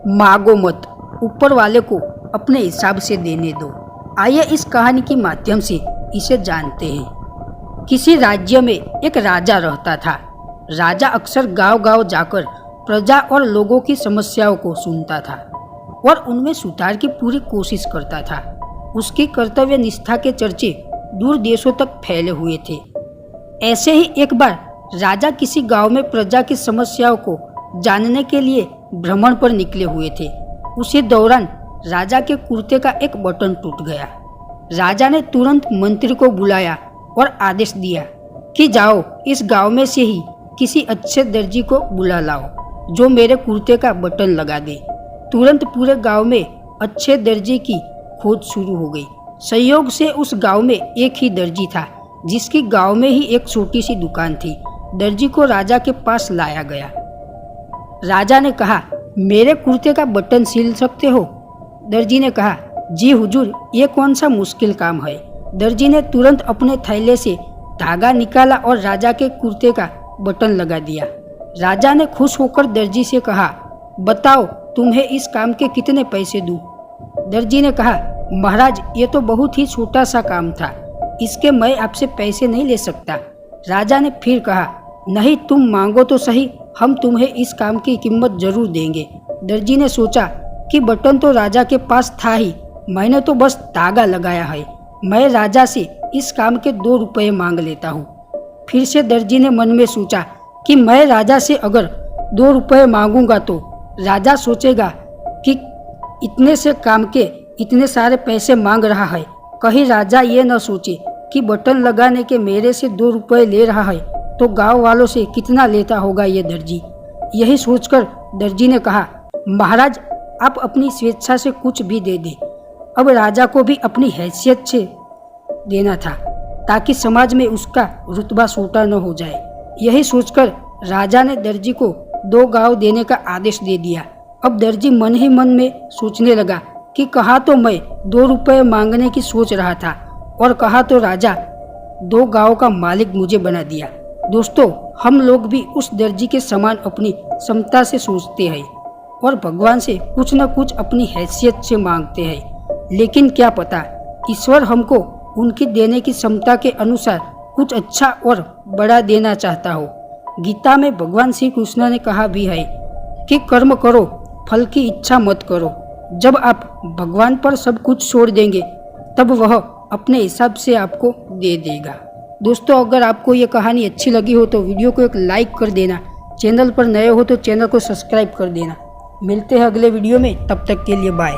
मांगो मत, ऊपर वाले को अपने हिसाब से देने दो। आइए इस कहानी के माध्यम से इसे जानते हैं। किसी राज्य में एक राजा रहता था। राजा अक्सर गांव-गांव जाकर प्रजा और लोगों की समस्याओं को सुनता था और उनमें सुधार की पूरी कोशिश करता था। उसकी कर्तव्य निष्ठा के चर्चे दूर देशों तक फैले हुए थे। ऐसे ही एक बार राजा किसी गांव में प्रजा की समस्याओं को जानने के लिए भ्रमण पर निकले हुए थे। उसी दौरान राजा के कुर्ते का एक बटन टूट गया। राजा ने तुरंत मंत्री को बुलाया और आदेश दिया कि जाओ इस गांव में से ही किसी अच्छे दर्जी को बुला लाओ जो मेरे कुर्ते का बटन लगा दे। तुरंत पूरे गांव में अच्छे दर्जी की खोज शुरू हो गई। संयोग से उस गांव में एक ही दर्जी था जिसकी गांव में ही एक छोटी सी दुकान थी। दर्जी को राजा के पास लाया गया। राजा ने कहा, मेरे कुर्ते का बटन सिल सकते हो? दर्जी ने कहा, जी हुजूर, ये कौन सा मुश्किल काम है। दर्जी ने तुरंत अपने थैले से धागा निकाला और राजा के कुर्ते का बटन लगा दिया। राजा ने खुश होकर दर्जी से कहा, बताओ तुम्हें इस काम के कितने पैसे दूं? दर्जी ने कहा, महाराज ये तो बहुत ही छोटा सा काम था, इसके मैं आपसे पैसे नहीं ले सकता। राजा ने फिर कहा, नहीं तुम मांगो तो सही, हम तुम्हें इस काम की कीमत जरूर देंगे। दर्जी ने सोचा कि बटन तो राजा के पास था ही, मैंने तो बस धागा लगाया है, मैं राजा से इस काम के 2 रुपये मांग लेता हूँ। फिर से दर्जी ने मन में सोचा कि मैं राजा से अगर 2 रुपये मांगूंगा तो राजा सोचेगा कि इतने से काम के इतने सारे पैसे मांग रहा है, कहीं राजा ये न सोचे कि बटन लगाने के मेरे से 2 रुपये ले रहा है तो गांव वालों से कितना लेता होगा ये दर्जी। यही सोचकर दर्जी ने कहा, महाराज आप अपनी स्वेच्छा से कुछ भी दे दे। अब राजा को भी अपनी हैसियत से देना था ताकि समाज में उसका रुतबा छोटा न हो जाए। यही सोचकर राजा ने दर्जी को 2 गांव देने का आदेश दे दिया। अब दर्जी मन ही मन में सोचने लगा कि कहा तो मैं 2 रुपये मांगने की सोच रहा था और कहा तो राजा 2 गांव का मालिक मुझे बना दिया। दोस्तों, हम लोग भी उस दर्जी के समान अपनी क्षमता से सोचते हैं और भगवान से कुछ न कुछ अपनी हैसियत से मांगते हैं, लेकिन क्या पता ईश्वर हमको उनकी देने की क्षमता के अनुसार कुछ अच्छा और बड़ा देना चाहता हो। गीता में भगवान श्री कृष्ण ने कहा भी है कि कर्म करो, फल की इच्छा मत करो। जब आप भगवान पर सब कुछ छोड़ देंगे तब वह अपने हिसाब से आपको दे देगा। दोस्तों, अगर आपको ये कहानी अच्छी लगी हो तो वीडियो को एक लाइक कर देना। चैनल पर नए हो तो चैनल को सब्सक्राइब कर देना। मिलते हैं अगले वीडियो में, तब तक के लिए बाय।